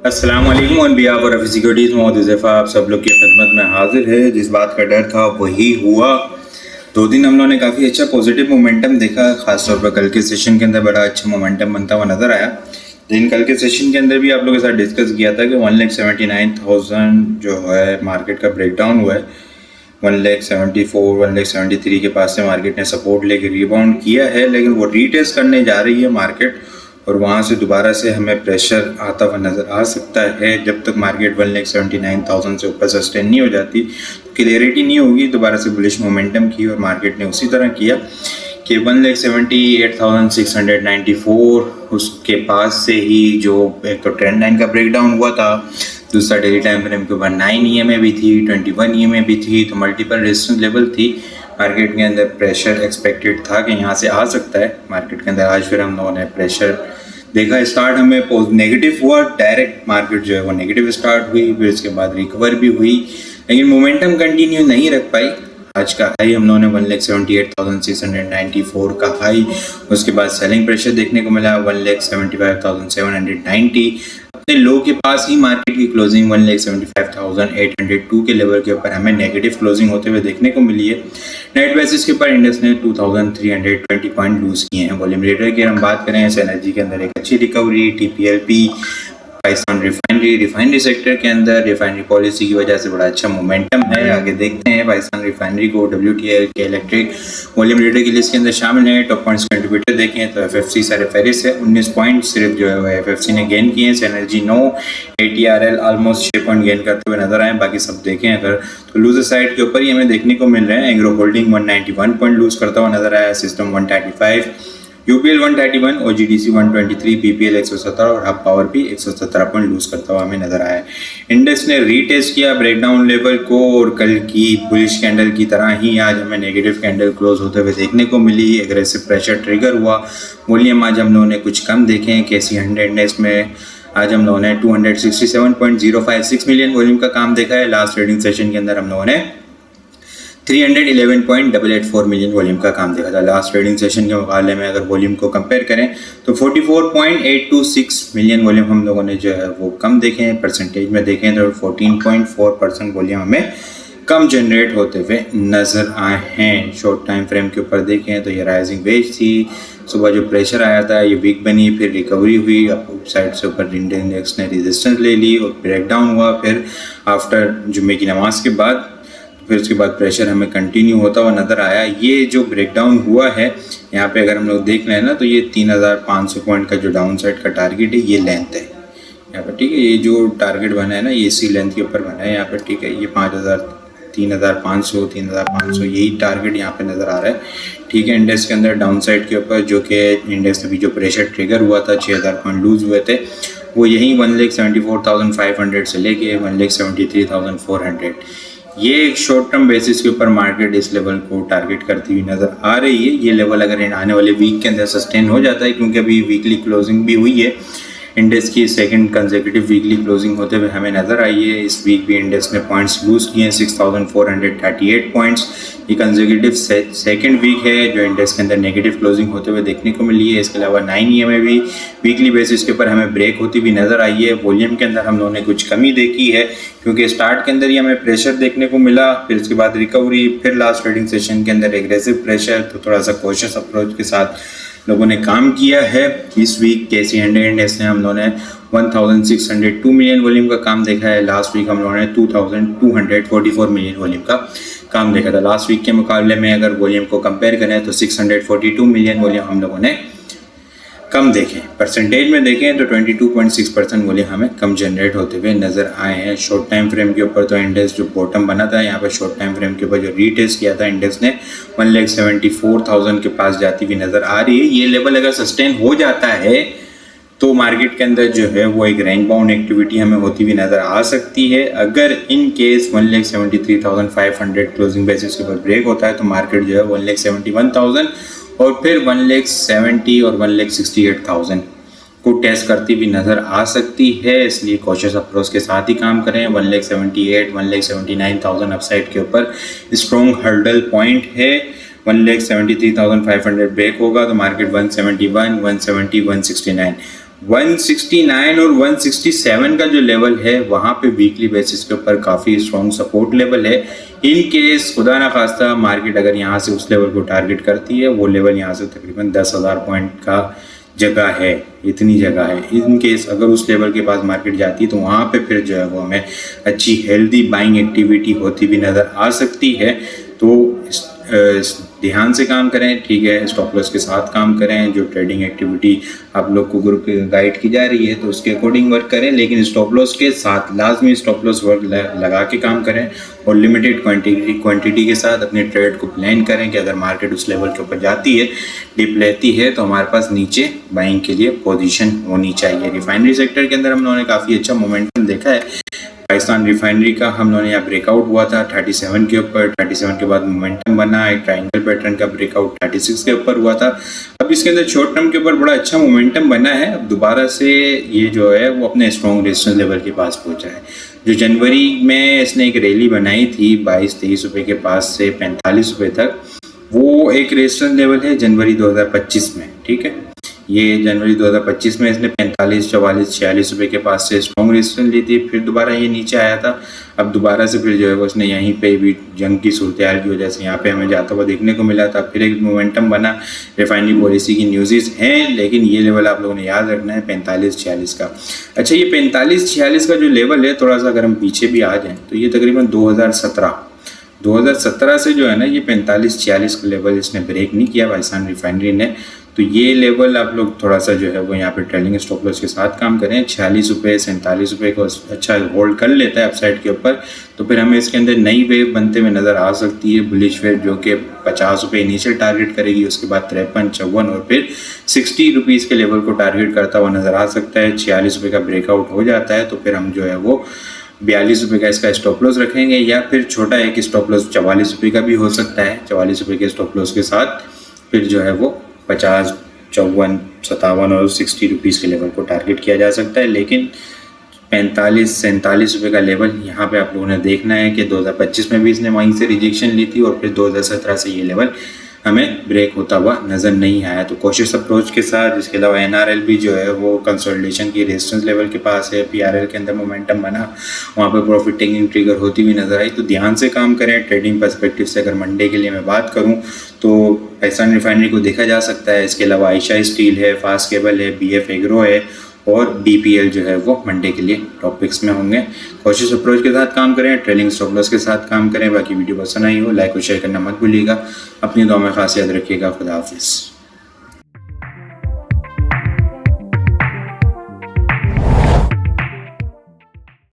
अस्सलाम वालेकुम on behalf of securities Mohammad Huzaifa आप सब लोग की खिदमत में हाजिर है। जिस बात का डर था वही हुआ। 2 दिन हम लोगों ने काफ़ी अच्छा पॉजिटिव मोमेंटम देखा, खासतौर पर कल के सेशन के अंदर बड़ा अच्छा मोमेंटम बनता हुआ नज़र आया। लेकिन कल के सेशन के अंदर भी आप लोगों के साथ डिस्कस किया था कि 1,79,000 जो है मार्केट का ब्रेकडाउन हुआ है। 1,74,000 1,73,000 के पास से मार्केट ने सपोर्ट लेके रिबाउंड किया है, लेकिन वो रीटेस्ट करने जा रही है मार्केट और वहाँ से दोबारा से हमें प्रेशर आता हुआ नज़र आ सकता है। जब तक मार्केट 1,79,000 से ऊपर सस्टेन नहीं हो जाती तो क्लियरिटी नहीं होगी दोबारा से बुलिश मोमेंटम की, और मार्केट ने उसी तरह किया कि 1,78,694 उसके पास से ही जो एक तो ट्रेंड लाइन का ब्रेकडाउन हुआ था, दूसरा डेली टाइम फ्रेम के ऊपर 9 EMA भी थी, 21 EMA भी थी, तो मल्टीपल रेजिस्टेंस लेवल थी। मार्केट के अंदर प्रेशर एक्सपेक्टेड था कि यहाँ से आ सकता है मार्केट के अंदर। आज फिर हम लोगों ने प्रेशर देखा, स्टार्ट हमें नेगेटिव हुआ, डायरेक्ट मार्केट जो है वो नेगेटिव स्टार्ट हुई, फिर उसके बाद रिकवर भी हुई, लेकिन मोमेंटम कंटिन्यू नहीं रख पाई। आज का हाई हम लोगों ने 1,78,694 का हाई, उसके बाद सेलिंग प्रेशर देखने को मिला 1,75,790। अपने लो के पास ही मार्केट की क्लोजिंग 1,75,802 के लेवल के ऊपर हमें नेगेटिव क्लोजिंग होते हुए देखने को मिली है। नेट बेसिस के ऊपर इंडेक्स ने 2,320 पॉइंट लूज किए हैं। वॉल्यूम रेटर की हम बात करें, एनर्जी के अंदर एक अच्छी recovery, TPLP Pakistan refinery sector के अंदर रिफाइनरी पॉलिसी की वजह से बड़ा अच्छा मोमेंटम है। आगे देखते हैं पाकिस्तान रिफाइनरी को WTI के इलेक्ट्रिक वॉल्यूम रीडर की लिस्ट के अंदर शामिल है। टॉप पॉइंट्स कंट्रीब्यूटर देखें तो FFC सारे फेरिस है, 19 पॉइंट सिर्फ जो है वो FFC ने गेन किए हैं। Energy 9, ATRL almost 6 point gain करते हुए नजर आए। बाकी सब देखें अगर तो लूजर साइड के ऊपर ही हमें देखने को मिल रहे हैं। एग्रो होल्डिंग 191 पॉइंट लूज करता हुआ नजर आया, सिस्टम 135, UPL 131, OGDC 123, PPL 117 और हब पावर भी 117 पॉइंट लूज करता हुआ हमें नजर आया। इंडेक्स ने रीटेस्ट किया ब्रेकडाउन लेवल को और कल की बुलिश कैंडल की तरह ही आज हमें नेगेटिव कैंडल क्लोज होते हुए देखने को मिली। एग्रेसिव प्रेशर ट्रिगर हुआ। वॉल्यूम आज हम लोगों ने कुछ कम देखे हैं। KC 100 इंडेक्स में आज हम लोगों ने 267.056 मिलियन वॉल्यूम का काम देखा है। लास्ट ट्रेडिंग सेशन के अंदर हम लोगों ने 311.884 मिलियन वॉल्यूम का काम देखा था। लास्ट ट्रेडिंग सेशन के मुकाबले में अगर वॉल्यूम को कंपेयर करें तो 44.826 मिलियन वॉल्यूम हम लोगों ने जो है वो कम देखे हैं। परसेंटेज में देखें तो 14.4% वॉल्यूम हमें कम जनरेट होते हुए नज़र आए हैं। शॉर्ट टाइम फ्रेम के ऊपर देखें तो ये राइजिंग वेज थी। सुबह जो प्रेशर आया था ये वीक बनी, फिर रिकवरी हुई, अप साइड से ऊपर इंडेक्स ने रेजिस्टेंस ले ली और ब्रेकडाउन हुआ। फिर आफ्टर जुम्मे की नमाज के बाद फिर उसके बाद प्रेशर हमें कंटिन्यू होता हुआ नज़र आया। ये जो ब्रेकडाउन हुआ है यहाँ पे अगर हम लोग देख लें ना तो ये 3,500 पॉइंट का जो डाउन साइड का टारगेट है ये लेंथ है यहाँ पर, ठीक है। ये जो टारगेट बना है ना ये इसी लेंथ के ऊपर बना है यहाँ पर, ठीक है। ये 3,500 यही टारगेट यहाँ पे नज़र आ रहा है, ठीक है। इंडेक्स के अंदर डाउन साइड के ऊपर जो कि इंडेक्स अभी जो प्रेशर ट्रिगर हुआ था 6,000 पॉइंट लूज हुए थे वो यही 1,74,500 से लेके 1,73,400 ये एक शॉर्ट टर्म बेसिस के ऊपर मार्केट इस लेवल को टारगेट करती हुई नज़र आ रही है। ये लेवल अगर आने वाले वीक के अंदर सस्टेन हो जाता है, क्योंकि अभी वीकली क्लोजिंग भी हुई है, इंडेक्स की सेकंड कंसेक्यूटिव वीकली क्लोजिंग होते हुए हमें नज़र आई है। इस वीक भी इंडेक्स ने पॉइंट्स लूज किए हैं 6,438 पॉइंट्स। ये कंसेक्यूटिव सेकंड वीक है जो इंडेक्स के अंदर नेगेटिव क्लोजिंग होते हुए देखने को मिली है। इसके अलावा 9 EMA भी वीकली बेसिस के ऊपर हमें ब्रेक होती हुई नज़र आई है। वॉल्यूम के अंदर हम लोगों ने कुछ कमी देखी है क्योंकि स्टार्ट के अंदर ही हमें प्रेशर देखने को मिला, फिर उसके बाद रिकवरी, फिर लास्ट ट्रेडिंग सेशन के अंदर एग्रेसिव प्रेशर, तो थोड़ा सा कॉशियस अप्रोच के साथ लोगों ने काम किया है। इस वीक KC 100 इंडेक्स ने हम लोगों ने 1,602 मिलियन वॉल्यूम का काम देखा है। लास्ट वीक हम लोगों ने 2,244 मिलियन वॉल्यूम का काम देखा था। लास्ट वीक के मुकाबले में अगर वॉल्यूम को कंपेयर करें तो 642 मिलियन वॉल्यूम हम लोगों ने कम देखें। परसेंटेज में देखें तो 22.6% वॉल्यूम हमें कम जनरेट होते हुए नज़र आए हैं। शॉर्ट टाइम फ्रेम के ऊपर तो इंडेक्स जो बॉटम बना था यहाँ पर शॉर्ट टाइम फ्रेम के ऊपर जो रीटेस्ट किया था इंडेक्स ने 1,74,000 के पास जाती हुई नज़र आ रही है। ये लेवल अगर सस्टेन हो जाता है तो मार्केट के अंदर जो है वो एक रेंज बाउंड एक्टिविटी हमें होती हुई नज़र आ सकती है। अगर इन केस 1,73,500 क्लोजिंग बेसिस के ऊपर ब्रेक होता है तो मार्केट जो है 1,71,000 और फिर 1,70,000 और 1,68,000 को टेस्ट करती भी नज़र आ सकती है। इसलिए कॉशियस अप्रोच के साथ ही काम करें। 1,78,000 1,79,000 अपसाइड के ऊपर स्ट्रॉन्ग हर्डल पॉइंट है। 1,73,500 ब्रेक होगा तो मार्केट 171, 170, 169 169 और 167 का जो लेवल है वहाँ पे वीकली बेसिस के ऊपर काफ़ी स्ट्रॉन्ग सपोर्ट लेवल है। इन केस खुदा ना खास्ता मार्केट अगर यहाँ से उस लेवल को टारगेट करती है, वो लेवल यहाँ से तकरीबन 10,000 पॉइंट का जगह है, इतनी जगह है। इन केस अगर उस लेवल के पास मार्केट जाती है तो वहाँ पे फिर जो है वो हमें अच्छी हेल्दी बाइंग एक्टिविटी होती भी नज़र आ सकती है। तो ध्यान से काम करें, ठीक है, स्टॉप लॉस के साथ काम करें। जो ट्रेडिंग एक्टिविटी आप लोग को ग्रुप गाइड की जा रही है तो उसके अकॉर्डिंग वर्क करें, लेकिन स्टॉप लॉस के साथ लाजमी स्टॉप लॉस वर्क लगा के काम करें और लिमिटेड क्वांटिटी के साथ अपने ट्रेड को प्लान करें कि अगर मार्केट उस लेवल के ऊपर जाती है, डिप लेती है, तो हमारे पास नीचे बाइंग के लिए पोजीशन होनी चाहिए। रिफाइनरी सेक्टर के अंदर हम लोगों ने काफ़ी अच्छा मोमेंटम देखा है। पाकिस्तान रिफाइनरी का हम लोगों ने यहाँ ब्रेकआउट हुआ था 37 के ऊपर, 37 के बाद मोमेंटम बना, एक ट्रायंगल पैटर्न का ब्रेकआउट 36 के ऊपर हुआ था। अब इसके अंदर शॉर्ट टर्म के ऊपर बड़ा अच्छा मोमेंटम बना है। अब दोबारा से ये जो है वो अपने स्ट्रॉन्ग रेजिस्टेंस लेवल के पास पहुंचा है। जो जनवरी में इसने एक रैली बनाई थी 22-23 रुपये के पास से 45 रुपये तक, वो एक रेजिस्टेंस लेवल है जनवरी 2025 में, ठीक है। ये जनवरी 2025 में इसने 45, 44, 46 रुपये के पास से स्ट्रॉन्ग रेजिस्टेंस ली थी, फिर दोबारा ये नीचे आया था। अब दोबारा से फिर जो है वो उसने यहीं पे भी जंग की सूरत हाल की वजह से यहाँ पे हमें जाता हुआ देखने को मिला था। फिर एक मोमेंटम बना, रिफाइनरी पॉलिसी की न्यूज़ हैं, लेकिन ये लेवल आप लोगों ने याद रखना है 45-46 का। अच्छा, ये 45-46 का जो लेवल है, थोड़ा सा अगर हम पीछे भी आ जाएँ तो ये तकरीबन 2017 से जो है ना ये 45-46 का लेवल इसने ब्रेक नहीं किया पाकिस्तान रिफाइनरी ने। तो ये लेवल आप लोग थोड़ा सा जो है वो यहाँ पे ट्रेलिंग स्टॉप लॉस के साथ काम करें। 46 रुपये 47 रुपये को अच्छा होल्ड कर लेता है अपसाइड के ऊपर, तो फिर हमें इसके अंदर नई वेव बनते हुए नज़र आ सकती है, बुलिश वेव, जो कि 50 रुपये इनिशियल टारगेट करेगी, उसके बाद 53, 54 और फिर 60 रुपीज़ के लेवल को टारगेट करता हुआ नज़र आ सकता है। 46 रुपये का ब्रेकआउट हो जाता है तो फिर हम जो है वो 42 रुपये का इसका स्टॉप लॉस रखेंगे, या फिर छोटा एक स्टॉप लॉस 44 रुपये का भी हो सकता है। 44 रुपये के स्टॉप लॉस के साथ फिर जो है वो 50, 54, 57 और 60 रुपीज़ के लेवल को टारगेट किया जा सकता है। लेकिन 45-47 रुपये का लेवल यहाँ पे आप लोगों ने देखना है कि 2025 में भी इसने वहीं से रिजेक्शन ली थी और फिर 2017 से ये लेवल हमें ब्रेक होता हुआ नज़र नहीं आया। तो कोशिश अप्रोच के साथ, इसके अलावा NRL भी जो है वो कंसोलिडेशन की रेजिस्टेंस लेवल के पास है। PRL के अंदर मोमेंटम बना, वहाँ पे प्रॉफिट टेकिंग ट्रिगर होती हुई नज़र आई। तो ध्यान से काम करें। ट्रेडिंग पर्सपेक्टिव से अगर मंडे के लिए मैं बात करूँ तो पाकिस्तान रिफाइनरी को देखा जा सकता है। इसके अलावा आयशा स्टील है, फास्ट केबल है, BF एग्रो है और BPL जो है वो मंडे के लिए टॉपिक्स में होंगे। कोशिश अप्रोच के साथ काम करें, ट्रेलिंग स्टॉप लॉस के साथ काम करें। बाकी वीडियो पसंद आई हो लाइक और शेयर करना मत भूलिएगा। अपनी दुआ में खास याद रखिएगा। खुदा हाफिज़।